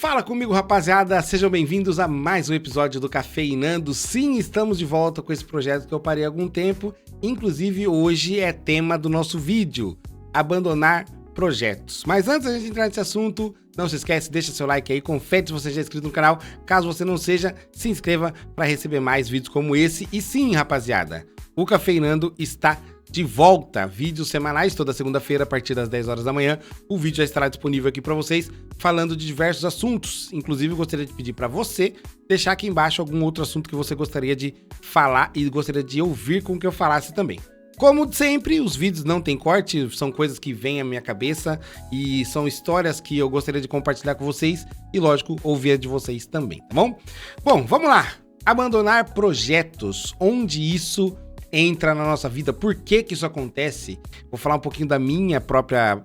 Fala comigo, rapaziada, sejam bem-vindos a mais um episódio do Cafeinando. Sim, estamos de volta com esse projeto que eu parei há algum tempo, inclusive hoje é tema do nosso vídeo, abandonar projetos. Mas antes da gente entrar nesse assunto, não se esquece, deixa seu like aí, confere se você já é inscrito no canal, caso você não seja, se inscreva para receber mais vídeos como esse. E sim, rapaziada, o Cafeinando está de volta, vídeos semanais toda segunda-feira a partir das 10 horas da manhã. O vídeo já estará disponível aqui para vocês, falando de diversos assuntos. Inclusive, eu gostaria de pedir para você deixar aqui embaixo algum outro assunto que você gostaria de falar e gostaria de ouvir com que eu falasse também. Como sempre, os vídeos não tem corte, são coisas que vêm à minha cabeça e são histórias que eu gostaria de compartilhar com vocês e, lógico, ouvir de vocês também, tá bom? Bom, vamos lá. Abandonar projetos, onde isso entra na nossa vida, por que que isso acontece? Vou falar um pouquinho da minha própria,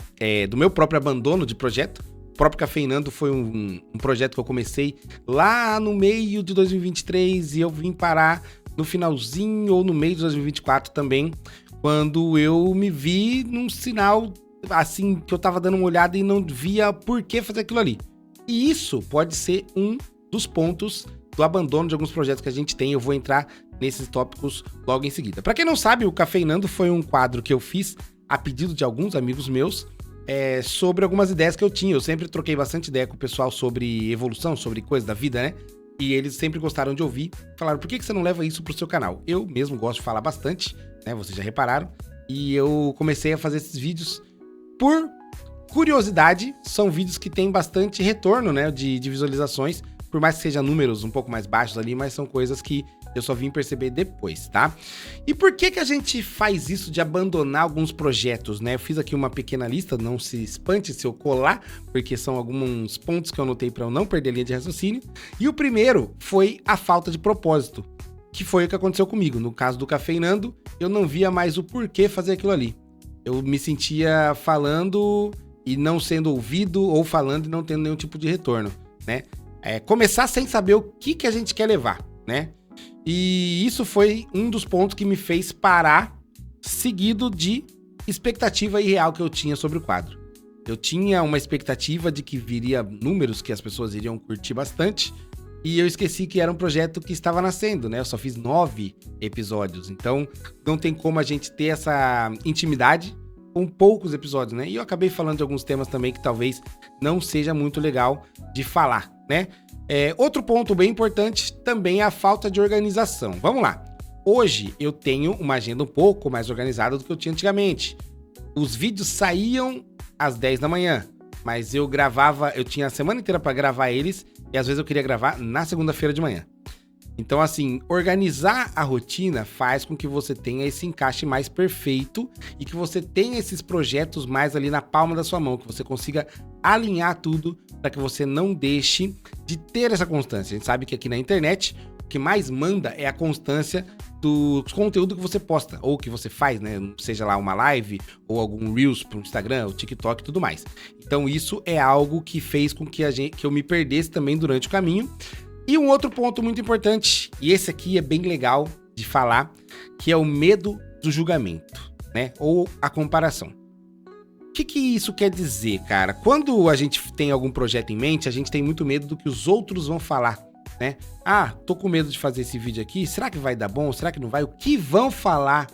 do meu próprio abandono de projeto. O próprio Cafeinando foi um projeto que eu comecei lá no meio de 2023 e eu vim parar no finalzinho ou no meio de 2024 também, quando eu me vi num sinal, assim, que eu tava dando uma olhada e não via por que fazer aquilo ali. E isso pode ser um dos pontos do abandono de alguns projetos que a gente tem. Eu vou entrar nesses tópicos logo em seguida. Para quem não sabe, o Cafeinando foi um quadro que eu fiz a pedido de alguns amigos meus sobre algumas ideias que eu tinha. Eu sempre troquei bastante ideia com o pessoal sobre evolução, sobre coisas da vida, né? E eles sempre gostaram de ouvir. Falaram, por que você não leva isso pro seu canal? Eu mesmo gosto de falar bastante, né? Vocês já repararam. E eu comecei a fazer esses vídeos por curiosidade. São vídeos que têm bastante retorno, né? De visualizações. Por mais que sejam números um pouco mais baixos ali, mas são coisas que eu só vim perceber depois, tá? E por que que a gente faz isso de abandonar alguns projetos, né? Eu fiz aqui uma pequena lista, não se espante se eu colar, porque são alguns pontos que eu anotei para eu não perder a linha de raciocínio. E o primeiro foi a falta de propósito, que foi o que aconteceu comigo. No caso do Cafeinando, eu não via mais o porquê fazer aquilo ali. Eu me sentia falando e não sendo ouvido, ou falando e não tendo nenhum tipo de retorno, né? Começar sem saber o que a gente quer levar, né? E isso foi um dos pontos que me fez parar, seguido de expectativa irreal que eu tinha sobre o quadro. Eu tinha uma expectativa de que viria números que as pessoas iriam curtir bastante, e eu esqueci que era um projeto que estava nascendo, né? Eu só fiz 9 episódios, então não tem como a gente ter essa intimidade com poucos episódios, né? E eu acabei falando de alguns temas também que talvez não seja muito legal de falar, né? Outro ponto bem importante também é a falta de organização. Vamos lá. Hoje eu tenho uma agenda um pouco mais organizada do que eu tinha antigamente. Os vídeos saíam às 10 da manhã, mas eu tinha a semana inteira para gravar eles e às vezes eu queria gravar na segunda-feira de manhã. Então, assim, organizar a rotina faz com que você tenha esse encaixe mais perfeito e que você tenha esses projetos mais ali na palma da sua mão, que você consiga alinhar tudo para que você não deixe de ter essa constância. A gente sabe que aqui na internet, o que mais manda é a constância do conteúdo que você posta ou que você faz, né? Seja lá uma live ou algum Reels para o Instagram, o TikTok e tudo mais. Então, isso é algo que fez com que eu me perdesse também durante o caminho. E um outro ponto muito importante, e esse aqui é bem legal de falar, que é o medo do julgamento, né? Ou a comparação. O que isso quer dizer, cara? Quando a gente tem algum projeto em mente, a gente tem muito medo do que os outros vão falar, né? Ah, tô com medo de fazer esse vídeo aqui, será que vai dar bom? Será que não vai? O que vão falar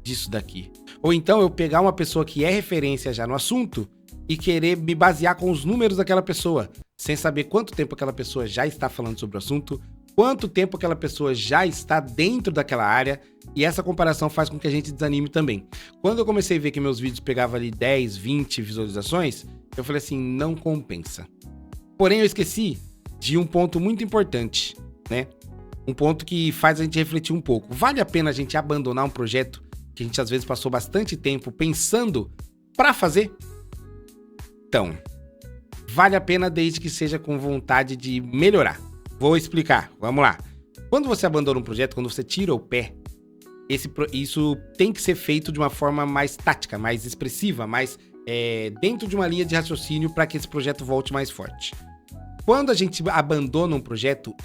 disso daqui? Ou então eu pegar uma pessoa que é referência já no assunto e querer me basear com os números daquela pessoa, sem saber quanto tempo aquela pessoa já está falando sobre o assunto, quanto tempo aquela pessoa já está dentro daquela área, e essa comparação faz com que a gente desanime também. Quando eu comecei a ver que meus vídeos pegavam ali 10, 20 visualizações, eu falei assim, não compensa. Porém, eu esqueci de um ponto muito importante, né? Um ponto que faz a gente refletir um pouco. Vale a pena a gente abandonar um projeto que a gente às vezes passou bastante tempo pensando para fazer? Então, vale a pena desde que seja com vontade de melhorar. Vou explicar, vamos lá. Quando você abandona um projeto, quando você tira o pé, isso tem que ser feito de uma forma mais tática, mais expressiva, mais dentro de uma linha de raciocínio para que esse projeto volte mais forte. Quando a gente abandona um projeto,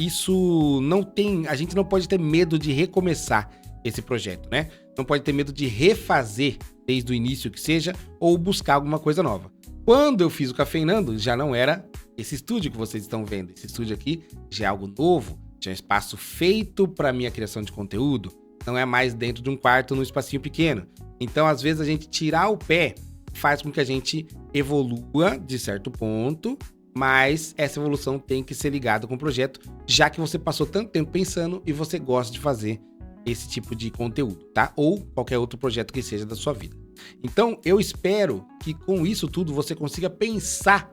a gente não pode ter medo de recomeçar esse projeto, né? Não pode ter medo de refazer desde o início que seja, ou buscar alguma coisa nova. Quando eu fiz o Cafeinando, já não era esse estúdio que vocês estão vendo. Esse estúdio aqui já é algo novo, já é um espaço feito para minha criação de conteúdo. Não é mais dentro de um quarto, num espacinho pequeno. Então, às vezes, a gente tirar o pé faz com que a gente evolua de certo ponto, mas essa evolução tem que ser ligada com o projeto, já que você passou tanto tempo pensando e você gosta de fazer esse tipo de conteúdo, tá? Ou qualquer outro projeto que seja da sua vida. Então, eu espero que com isso tudo você consiga pensar: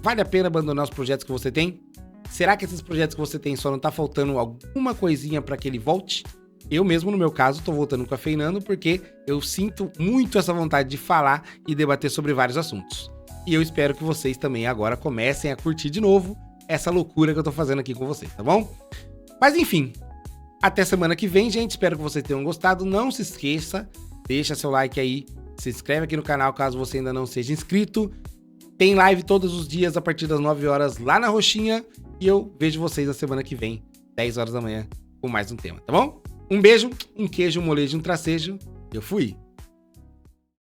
vale a pena abandonar os projetos que você tem? Será que esses projetos que você tem só não tá faltando alguma coisinha para que ele volte? Eu mesmo, no meu caso, tô voltando com Cafeinando porque eu sinto muito essa vontade de falar e debater sobre vários assuntos. E eu espero que vocês também agora comecem a curtir de novo essa loucura que eu tô fazendo aqui com vocês, tá bom? Mas enfim, até semana que vem, gente. Espero que vocês tenham gostado. Não se esqueça, deixa seu like aí, se inscreve aqui no canal caso você ainda não seja inscrito. Tem live todos os dias a partir das 9 horas lá na Roxinha. E eu vejo vocês na semana que vem, 10 horas da manhã, com mais um tema, tá bom? Um beijo, um queijo, um molejo, um tracejo. Eu fui!